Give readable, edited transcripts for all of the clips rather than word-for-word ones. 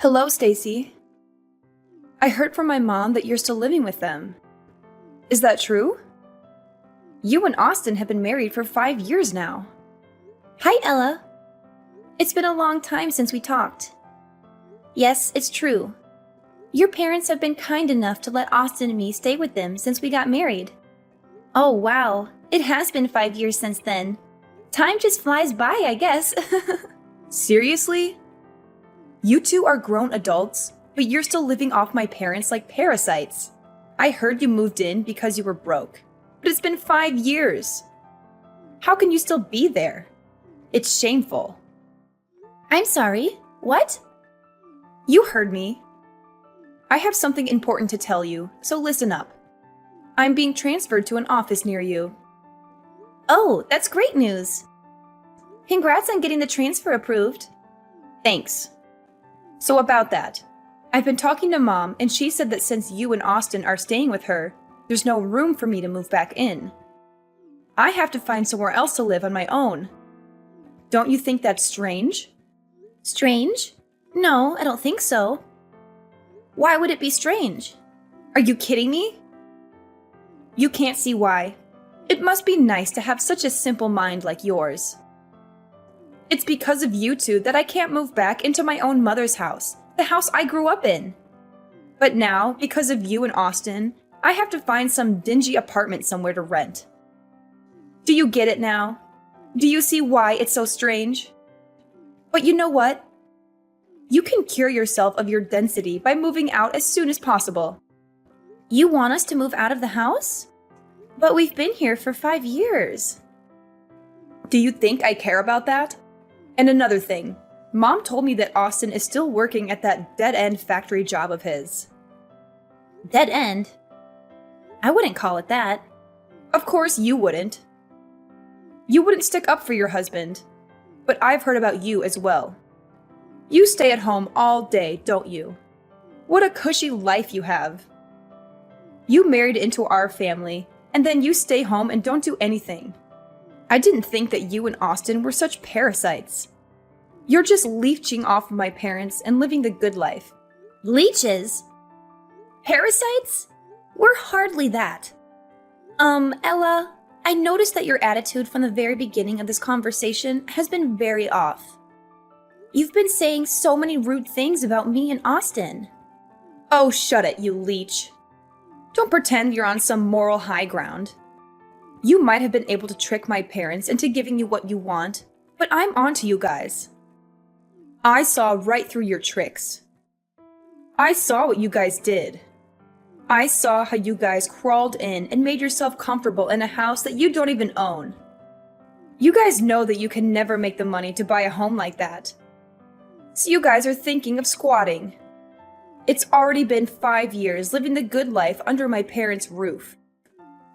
Hello, Stacy. I heard from my mom that you're still living with them. Is that true? You and Austin have been married for 5 years now. Hi, Ella. It's been a long time since we talked. Yes, it's true. Your parents have been kind enough to let Austin and me stay with them since we got married. Oh, wow. It has been 5 years since then. Time just flies by, I guess. Seriously? You two are grown adults, but you're still living off my parents like parasites. I heard you moved in because you were broke, but it's been 5 years. How can you still be there? It's shameful. I'm sorry. What? You heard me. I have something important to tell you, so listen up. I'm being transferred to an office near you. Oh, that's great news. Congrats on getting the transfer approved. Thanks. So about that, I've been talking to Mom, and she said that since you and Austin are staying with her, there's no room for me to move back in. I have to find somewhere else to live on my own. Don't you think that's strange? Strange? No, I don't think so. Why would it be strange? Are you kidding me? You can't see why. It must be nice to have such a simple mind like yours. It's because of you two that I can't move back into my own mother's house, the house I grew up in. But now, because of you and Austin, I have to find some dingy apartment somewhere to rent. Do you get it now? Do you see why it's so strange? But you know what? You can cure yourself of your density by moving out as soon as possible. You want us to move out of the house? But we've been here for 5 years. Do you think I care about that? And another thing, Mom told me that Austin is still working at that dead-end factory job of his. Dead end? I wouldn't call it that. Of course you wouldn't. You wouldn't stick up for your husband. But I've heard about you as well. You stay at home all day, don't you? What a cushy life you have. You married into our family, and then you stay home and don't do anything. I didn't think that you and Austin were such parasites. You're just leeching off of my parents and living the good life. Leeches? Parasites? We're hardly that. Ella, I noticed that your attitude from the very beginning of this conversation has been very off. You've been saying so many rude things about me and Austin. Oh, shut it, you leech. Don't pretend you're on some moral high ground. You might have been able to trick my parents into giving you what you want, but I'm onto you guys. I saw right through your tricks. I saw what you guys did. I saw how you guys crawled in and made yourself comfortable in a house that you don't even own. You guys know that you can never make the money to buy a home like that. So you guys are thinking of squatting. It's already been 5 years living the good life under my parents' roof.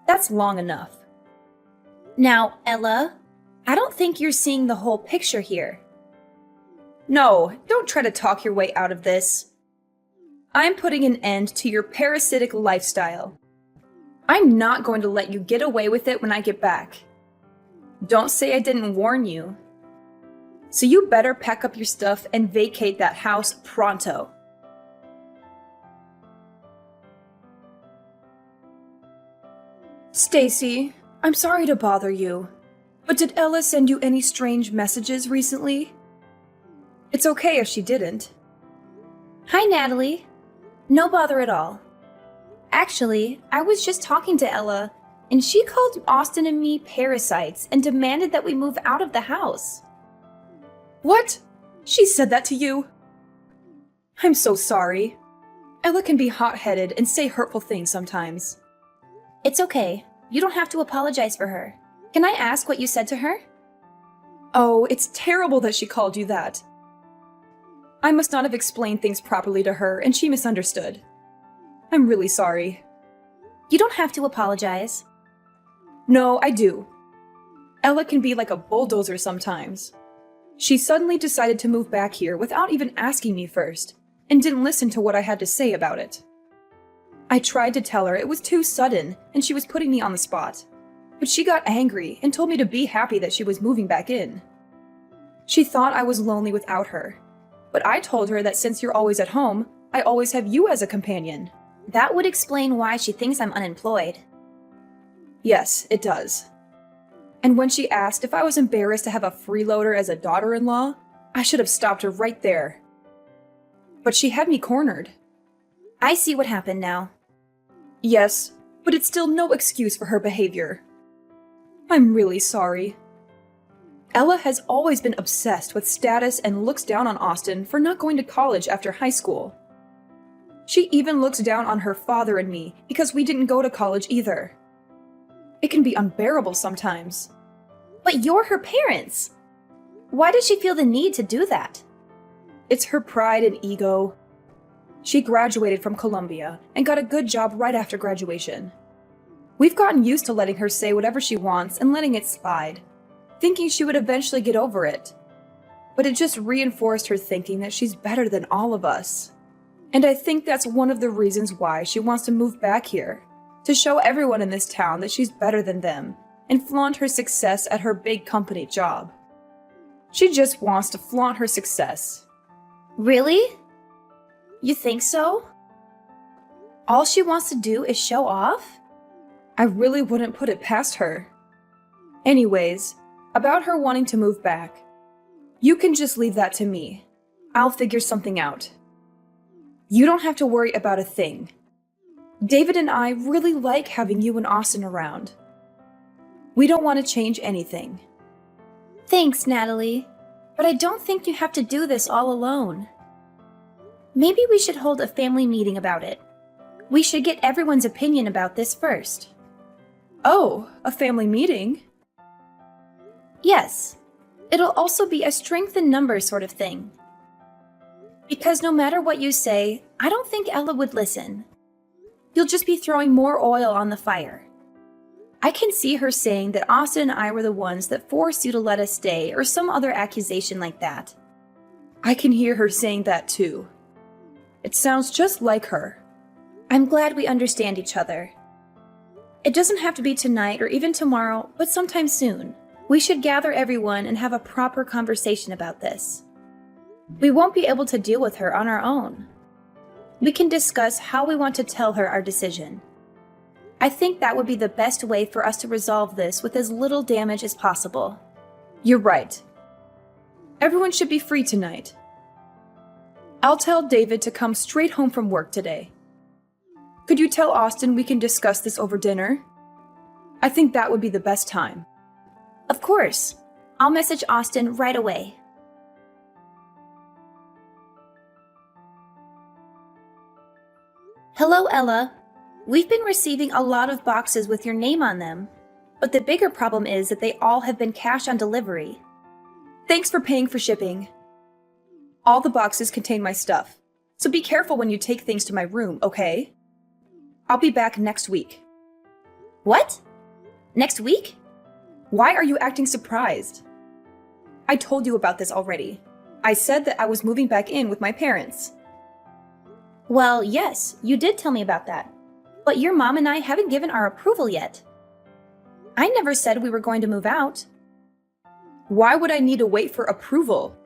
That's long enough. Now, Ella, I don't think you're seeing the whole picture here. No, don't try to talk your way out of this. I'm putting an end to your parasitic lifestyle. I'm not going to let you get away with it when I get back. Don't say I didn't warn you. So you better pack up your stuff and vacate that house pronto. Stacy, I'm sorry to bother you, but did Ella send you any strange messages recently? It's okay if she didn't. Hi, Natalie. No bother at all. Actually, I was just talking to Ella, and she called Austin and me parasites and demanded that we move out of the house. What? She said that to you? I'm so sorry. Ella can be hot-headed and say hurtful things sometimes. It's okay. You don't have to apologize for her. Can I ask what you said to her? Oh, it's terrible that she called you that. I must not have explained things properly to her, and she misunderstood. I'm really sorry. You don't have to apologize. No, I do. Ella can be like a bulldozer sometimes. She suddenly decided to move back here without even asking me first, and didn't listen to what I had to say about it. I tried to tell her it was too sudden and she was putting me on the spot, but she got angry and told me to be happy that she was moving back in. She thought I was lonely without her, But I told her that since you're always at home, I always have you as a companion. That would explain why she thinks I'm unemployed. Yes, it does. And when she asked if I was embarrassed to have a freeloader as a daughter-in-law, I should have stopped her right there. But she had me cornered. I see what happened now. Yes, but it's still no excuse for her behavior. I'm really sorry. Ella has always been obsessed with status and looks down on Austin for not going to college after high school. She even looks down on her father and me because we didn't go to college either. It can be unbearable sometimes. But you're her parents. Why does she feel the need to do that? It's her pride and ego. She graduated from Columbia and got a good job right after graduation. We've gotten used to letting her say whatever she wants and letting it slide, thinking she would eventually get over it. But it just reinforced her thinking that she's better than all of us. And I think that's one of the reasons why she wants to move back here, to show everyone in this town that she's better than them and flaunt her success at her big company job. She just wants to flaunt her success. Really? You think so? All she wants to do is show off? I really wouldn't put it past her. Anyways, about her wanting to move back. You can just leave that to me. I'll figure something out. You don't have to worry about a thing. David and I really like having you and Austin around. We don't want to change anything. Thanks, Natalie. But I don't think you have to do this all alone. Maybe we should hold a family meeting about it. We should get everyone's opinion about this first. Oh, a family meeting? Yes. It'll also be a strength in numbers sort of thing. Because no matter what you say, I don't think Ella would listen. You'll just be throwing more oil on the fire. I can see her saying that Austin and I were the ones that forced you to let us stay or some other accusation like that. I can hear her saying that too. It sounds just like her. I'm glad we understand each other. It doesn't have to be tonight or even tomorrow, but sometime soon. We should gather everyone and have a proper conversation about this. We won't be able to deal with her on our own. We can discuss how we want to tell her our decision. I think that would be the best way for us to resolve this with as little damage as possible. You're right. Everyone should be free tonight. I'll tell David to come straight home from work today. Could you tell Austin we can discuss this over dinner? I think that would be the best time. Of course. I'll message Austin right away. Hello, Ella. We've been receiving a lot of boxes with your name on them, but the bigger problem is that they all have been cash on delivery. Thanks for paying for shipping. All the boxes contain my stuff, so be careful when you take things to my room, okay? I'll be back next week. What? Next week? Why are you acting surprised? I told you about this already. I said that I was moving back in with my parents. Well, yes, you did tell me about that. But your mom and I haven't given our approval yet. I never said we were going to move out. Why would I need to wait for approval?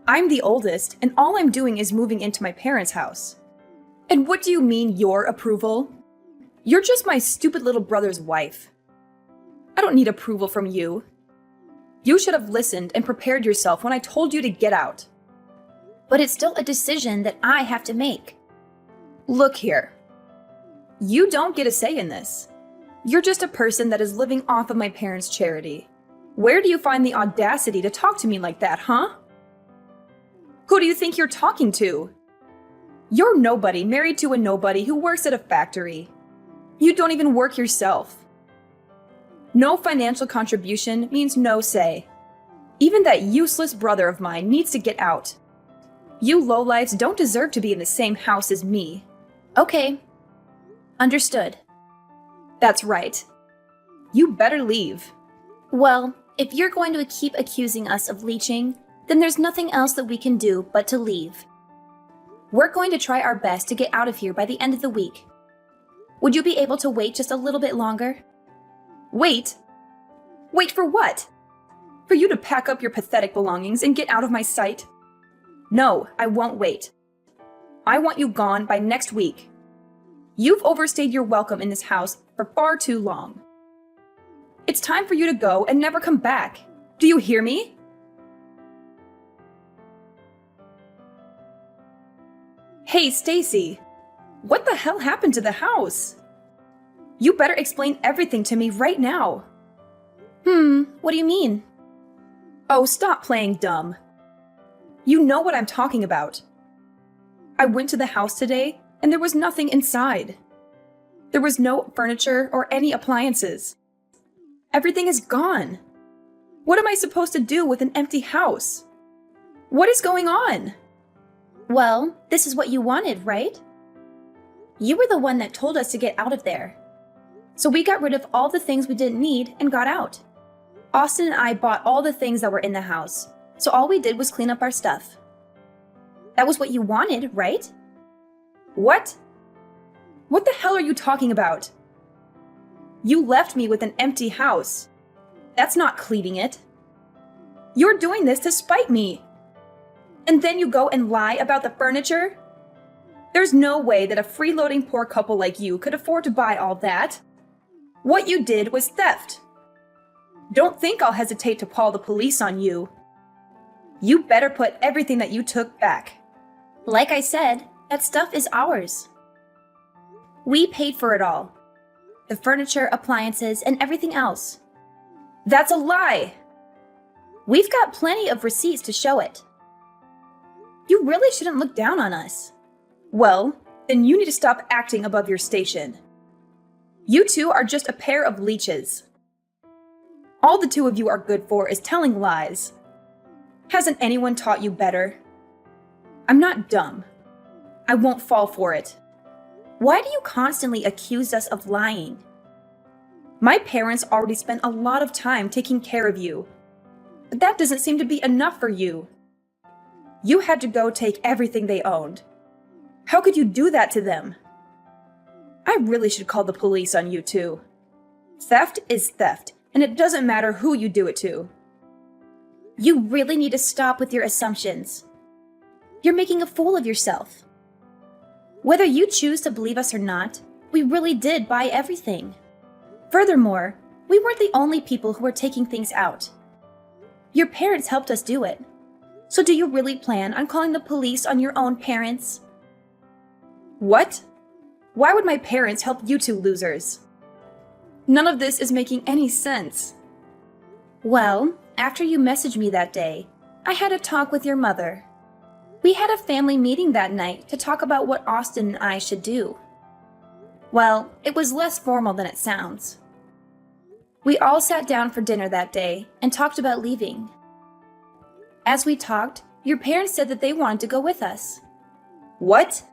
I'm the oldest, and all I'm doing is moving into my parents' house. And what do you mean, your approval? You're just my stupid little brother's wife. I don't need approval from you. You should have listened and prepared yourself when I told you to get out. But it's still a decision that I have to make. Look here. You don't get a say in this. You're just a person that is living off of my parents' charity. Where do you find the audacity to talk to me like that, huh? Who do you think you're talking to? You're nobody married to a nobody who works at a factory. You don't even work yourself. No financial contribution means no say. Even that useless brother of mine needs to get out. You lowlifes don't deserve to be in the same house as me. Okay. Understood. That's right. You better leave. Well, if you're going to keep accusing us of leeching, then there's nothing else that we can do but to leave. We're going to try our best to get out of here by the end of the week. Would you be able to wait just a little bit longer? Wait? Wait for what? For you to pack up your pathetic belongings and get out of my sight? No, I won't wait. I want you gone by next week. You've overstayed your welcome in this house for far too long. It's time for you to go and never come back. Do you hear me? Hey, Stacy. What the hell happened to the house? You better explain everything to me right now. What do you mean? Oh, stop playing dumb. You know what I'm talking about. I went to the house today, and there was nothing inside. There was no furniture or any appliances. Everything is gone. What am I supposed to do with an empty house? What is going on? Well, this is what you wanted, right? You were the one that told us to get out of there. So we got rid of all the things we didn't need and got out. Austin and I bought all the things that were in the house, so all we did was clean up our stuff. That was what you wanted, right? What? What the hell are you talking about? You left me with an empty house. That's not cleaning it. You're doing this to spite me. And then you go and lie about the furniture? There's no way that a freeloading poor couple like you could afford to buy all that. What you did was theft. Don't think I'll hesitate to call the police on you. You better put everything that you took back. Like I said, that stuff is ours. We paid for it all. The furniture, appliances, and everything else. That's a lie! We've got plenty of receipts to show it. You really shouldn't look down on us. Well, then you need to stop acting above your station. You two are just a pair of leeches. All the two of you are good for is telling lies. Hasn't anyone taught you better? I'm not dumb. I won't fall for it. Why do you constantly accuse us of lying? My parents already spent a lot of time taking care of you. But that doesn't seem to be enough for you. You had to go take everything they owned. How could you do that to them? I really should call the police on you two. Theft is theft, and it doesn't matter who you do it to. You really need to stop with your assumptions. You're making a fool of yourself. Whether you choose to believe us or not, we really did buy everything. Furthermore, we weren't the only people who were taking things out. Your parents helped us do it. So do you really plan on calling the police on your own parents? What? Why would my parents help you two losers? None of this is making any sense. Well, after you messaged me that day, I had a talk with your mother. We had a family meeting that night to talk about what Austin and I should do. Well, it was less formal than it sounds. We all sat down for dinner that day and talked about leaving. As we talked, your parents said that they wanted to go with us. What?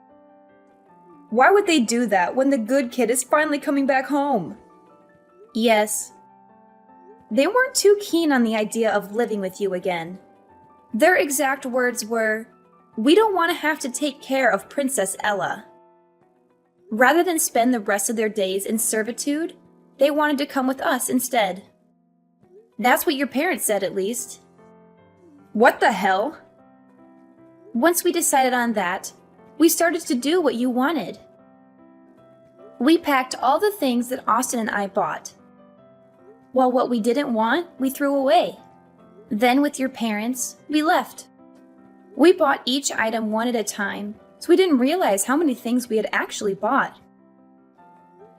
Why would they do that when the good kid is finally coming back home? Yes. They weren't too keen on the idea of living with you again. Their exact words were, "We don't want to have to take care of Princess Ella." Rather than spend the rest of their days in servitude, they wanted to come with us instead. That's what your parents said, at least. What the hell? Once we decided on that, we started to do what you wanted. We packed all the things that Austin and I bought. While what we didn't want, we threw away. Then with your parents, we left. We bought each item one at a time, so we didn't realize how many things we had actually bought.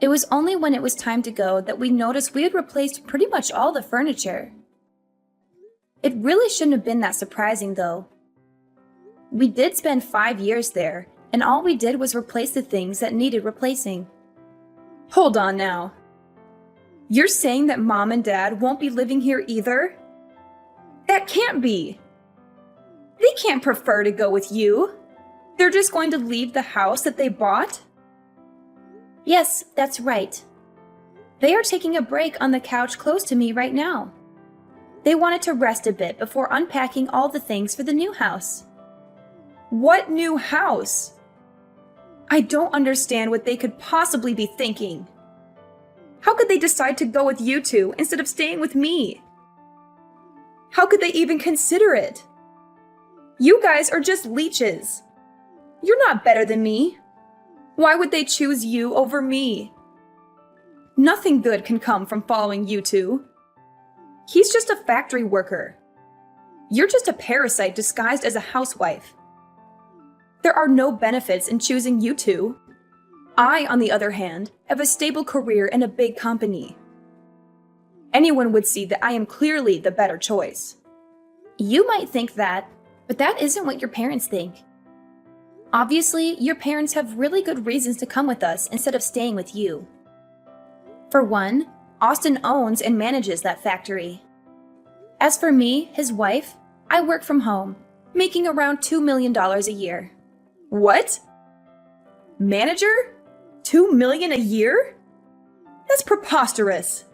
It was only when it was time to go that we noticed we had replaced pretty much all the furniture. It really shouldn't have been that surprising, though. We did spend 5 years there, and all we did was replace the things that needed replacing. Hold on now. You're saying that Mom and Dad won't be living here either? That can't be. They can't prefer to go with you. They're just going to leave the house that they bought? Yes, that's right. They are taking a break on the couch close to me right now. They wanted to rest a bit before unpacking all the things for the new house. What new house? I don't understand what they could possibly be thinking. How could they decide to go with you two instead of staying with me? How could they even consider it? You guys are just leeches. You're not better than me. Why would they choose you over me? Nothing good can come from following you two. He's just a factory worker. You're just a parasite disguised as a housewife. There are no benefits in choosing you two. I, on the other hand, have a stable career in a big company. Anyone would see that I am clearly the better choice. You might think that, but that isn't what your parents think. Obviously, your parents have really good reasons to come with us instead of staying with you. For one, Austin owns and manages that factory. As for me, his wife, I work from home, making around $2 million a year. What? Manager? $2 million a year? That's preposterous.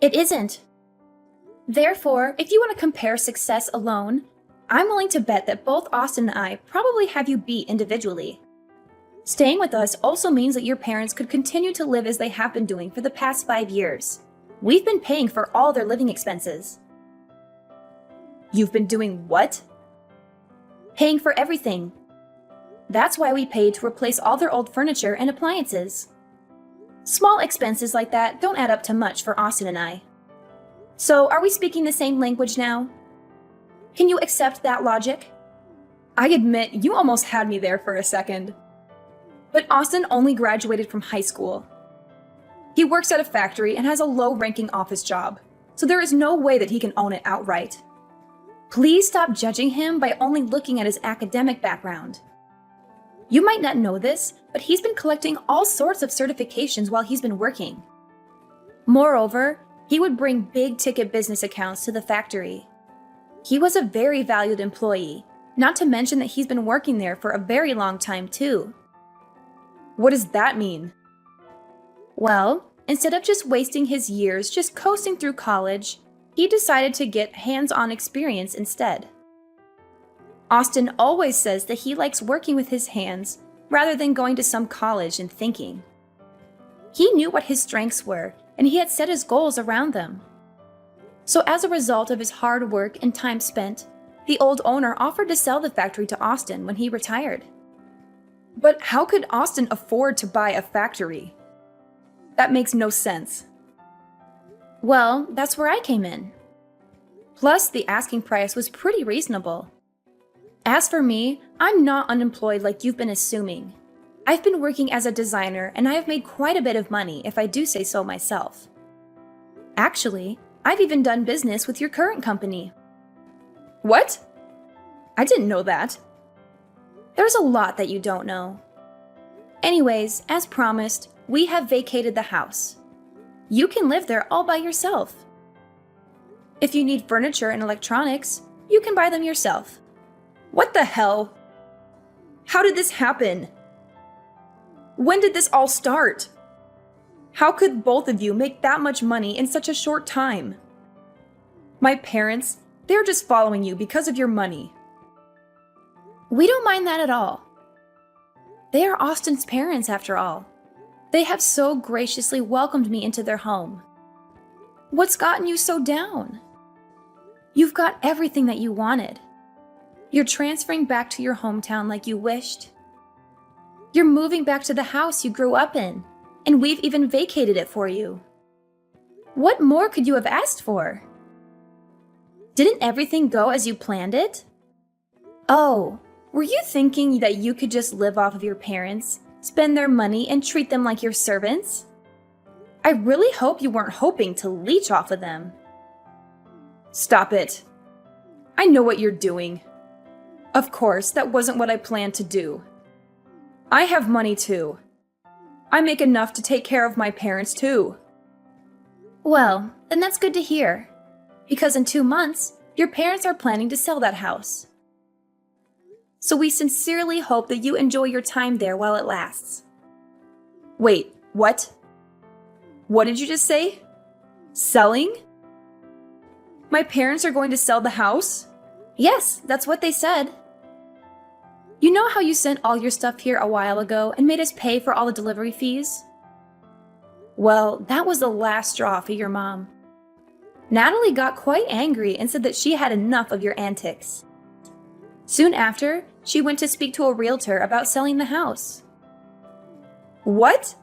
It isn't. Therefore, if you want to compare success alone, I'm willing to bet that both Austin and I probably have you beat individually. Staying with us also means that your parents could continue to live as they have been doing for the past 5 years. We've been paying for all their living expenses. You've been doing what? Paying for everything. That's why we paid to replace all their old furniture and appliances. Small expenses like that don't add up to much for Austin and I. So, are we speaking the same language now? Can you accept that logic? I admit, you almost had me there for a second. But Austin only graduated from high school. He works at a factory and has a low-ranking office job, so there is no way that he can own it outright. Please stop judging him by only looking at his academic background. You might not know this, but he's been collecting all sorts of certifications while he's been working. Moreover, he would bring big-ticket business accounts to the factory. He was a very valued employee, not to mention that he's been working there for a very long time too. What does that mean? Well, instead of just wasting his years just coasting through college, he decided to get hands-on experience instead. Austin always says that he likes working with his hands rather than going to some college and thinking. He knew what his strengths were, and he had set his goals around them. So as a result of his hard work and time spent, the old owner offered to sell the factory to Austin when he retired. But how could Austin afford to buy a factory? That makes no sense. Well, that's where I came in. Plus, the asking price was pretty reasonable. As for me, I'm not unemployed like you've been assuming. I've been working as a designer and I have made quite a bit of money if I do say so myself. Actually, I've even done business with your current company. What? I didn't know that. There's a lot that you don't know. Anyways, as promised, we have vacated the house. You can live there all by yourself. If you need furniture and electronics, you can buy them yourself. What the hell? How did this happen? When did this all start? How could both of you make that much money in such a short time? My parents, they're just following you because of your money. We don't mind that at all. They are Austin's parents, after all. They have so graciously welcomed me into their home. What's gotten you so down? You've got everything that you wanted. You're transferring back to your hometown like you wished. You're moving back to the house you grew up in, and we've even vacated it for you. What more could you have asked for? Didn't everything go as you planned it? Oh, were you thinking that you could just live off of your parents, spend their money, and treat them like your servants? I really hope you weren't hoping to leech off of them. Stop it. I know what you're doing. Of course, that wasn't what I planned to do. I have money too. I make enough to take care of my parents too. Well, then that's good to hear. Because in 2 months, your parents are planning to sell that house. So we sincerely hope that you enjoy your time there while it lasts. Wait, what? What did you just say? Selling? My parents are going to sell the house? Yes, that's what they said. You know how you sent all your stuff here a while ago and made us pay for all the delivery fees? Well, that was the last straw for your mom. Natalie got quite angry and said that she had enough of your antics. Soon after, she went to speak to a realtor about selling the house. What?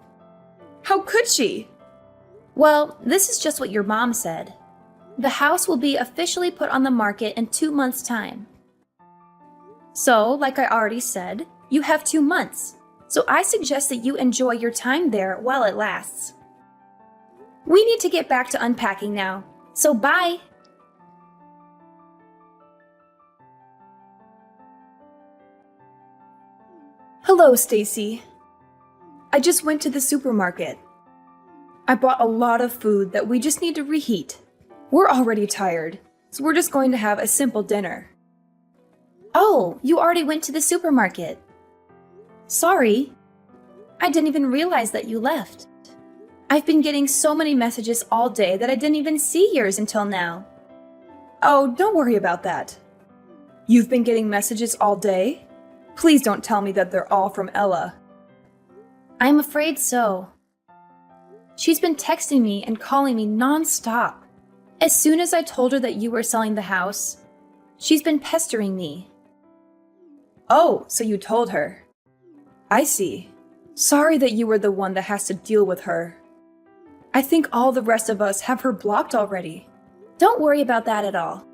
How could she? Well, this is just what your mom said. The house will be officially put on the market in 2 months' time. So, like I already said, you have 2 months. So I suggest that you enjoy your time there while it lasts. We need to get back to unpacking now. So bye! Hello, Stacy. I just went to the supermarket. I bought a lot of food that we just need to reheat. We're already tired, so we're just going to have a simple dinner. Oh, you already went to the supermarket. Sorry. I didn't even realize that you left. I've been getting so many messages all day that I didn't even see yours until now. Oh, don't worry about that. You've been getting messages all day? Please don't tell me that they're all from Ella. I'm afraid so. She's been texting me and calling me non-stop. As soon as I told her that you were selling the house, she's been pestering me. Oh, so you told her. I see. Sorry that you were the one that has to deal with her. I think all the rest of us have her blocked already. Don't worry about that at all.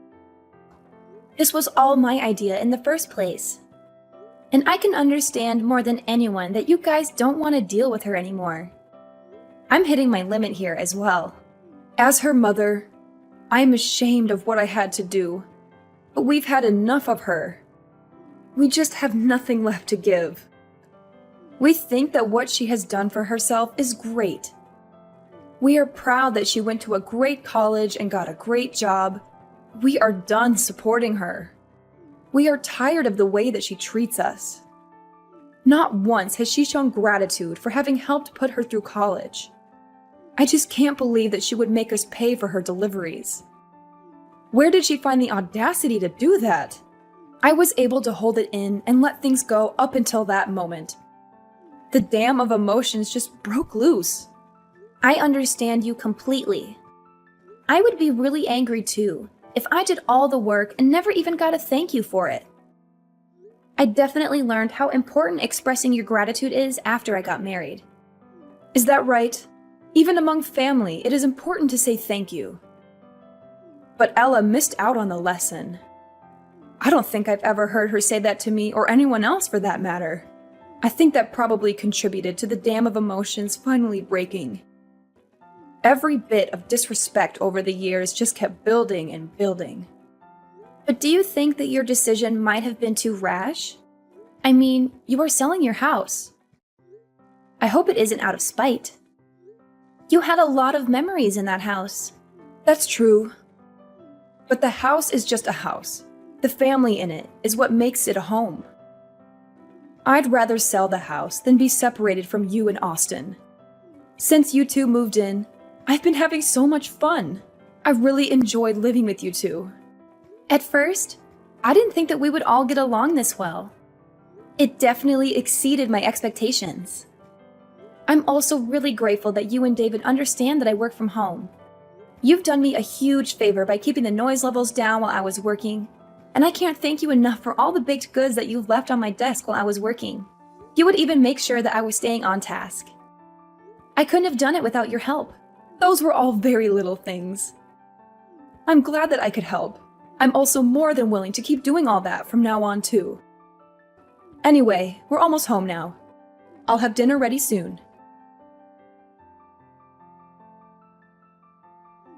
This was all my idea in the first place. And I can understand more than anyone that you guys don't want to deal with her anymore. I'm hitting my limit here as well. As her mother, I am ashamed of what I had to do. But we've had enough of her. We just have nothing left to give. We think that what she has done for herself is great. We are proud that she went to a great college and got a great job. We are done supporting her. We are tired of the way that she treats us. Not once has she shown gratitude for having helped put her through college. I just can't believe that she would make us pay for her deliveries. Where did she find the audacity to do that? I was able to hold it in and let things go up until that moment. The dam of emotions just broke loose. I understand you completely. I would be really angry too if I did all the work and never even got a thank you for it. I definitely learned how important expressing your gratitude is after I got married. Is that right? Even among family, it is important to say thank you. But Ella missed out on the lesson. I don't think I've ever heard her say that to me or anyone else for that matter. I think that probably contributed to the dam of emotions finally breaking. Every bit of disrespect over the years just kept building and building. But do you think that your decision might have been too rash? I mean, you are selling your house. I hope it isn't out of spite. You had a lot of memories in that house. That's true. But the house is just a house. The family in it is what makes it a home. I'd rather sell the house than be separated from you and Austin. Since you two moved in, I've been having so much fun. I really enjoyed living with you two. At first, I didn't think that we would all get along this well. It definitely exceeded my expectations. I'm also really grateful that you and David understand that I work from home. You've done me a huge favor by keeping the noise levels down while I was working, and I can't thank you enough for all the baked goods that you've left on my desk while I was working. You would even make sure that I was staying on task. I couldn't have done it without your help. Those were all very little things. I'm glad that I could help. I'm also more than willing to keep doing all that from now on too. Anyway, we're almost home now. I'll have dinner ready soon.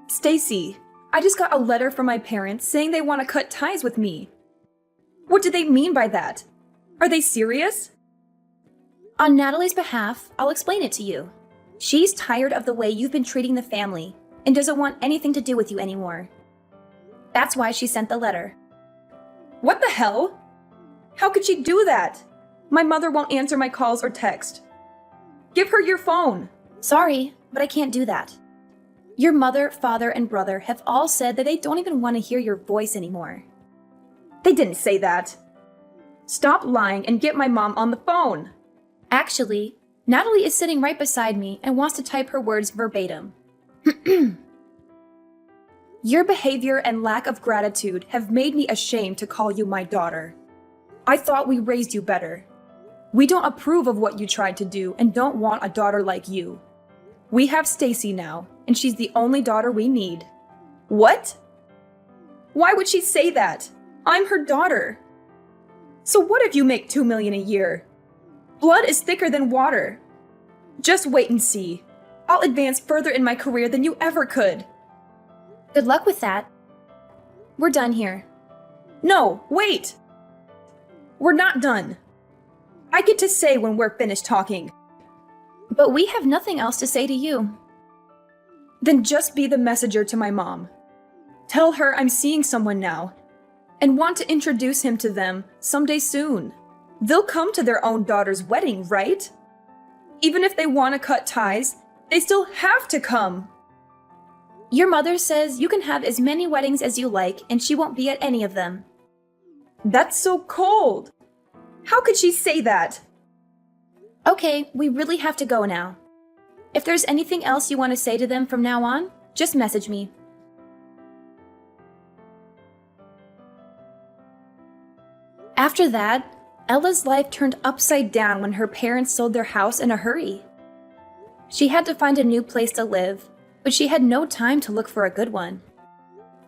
Stacy, I just got a letter from my parents saying they want to cut ties with me. What do they mean by that? Are they serious? On Natalie's behalf, I'll explain it to you. She's tired of the way you've been treating the family and doesn't want anything to do with you anymore. That's why she sent the letter. What the hell? How could she do that? My mother won't answer my calls or text. Give her your phone. Sorry, but I can't do that. Your mother, father, and brother have all said that they don't even want to hear your voice anymore. They didn't say that. Stop lying and get my mom on the phone. Actually, Natalie is sitting right beside me and wants to type her words verbatim. Your behavior and lack of gratitude have made me ashamed to call you my daughter. I thought we raised you better. We don't approve of what you tried to do and don't want a daughter like you. We have Stacy now, and she's the only daughter we need." "What? Why would she say that? I'm her daughter." "So what if you make $2 million a year? Blood is thicker than water. Just wait and see. I'll advance further in my career than you ever could." Good luck with that. We're done here. "No, wait! We're not done. I get to say when we're finished talking." But we have nothing else to say to you. "Then just be the messenger to my mom. Tell her I'm seeing someone now and want to introduce him to them someday soon. They'll come to their own daughter's wedding, right? Even if they want to cut ties, they still have to come." Your mother says you can have as many weddings as you like and she won't be at any of them. "That's so cold. How could she say that?" Okay, we really have to go now. If there's anything else you want to say to them from now on, just message me. After that, Ella's life turned upside down when her parents sold their house in a hurry. She had to find a new place to live, but she had no time to look for a good one.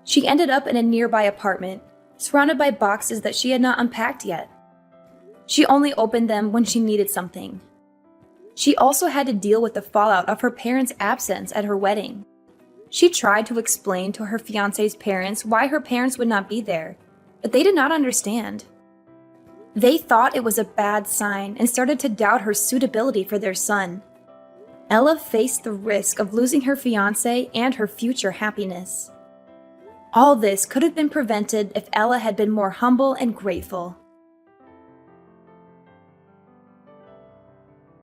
She ended up in a nearby apartment, surrounded by boxes that she had not unpacked yet. She only opened them when she needed something. She also had to deal with the fallout of her parents' absence at her wedding. She tried to explain to her fiancé's parents why her parents would not be there, but they did not understand. They thought it was a bad sign and started to doubt her suitability for their son. Ella faced the risk of losing her fiancé and her future happiness. All this could have been prevented if Ella had been more humble and grateful.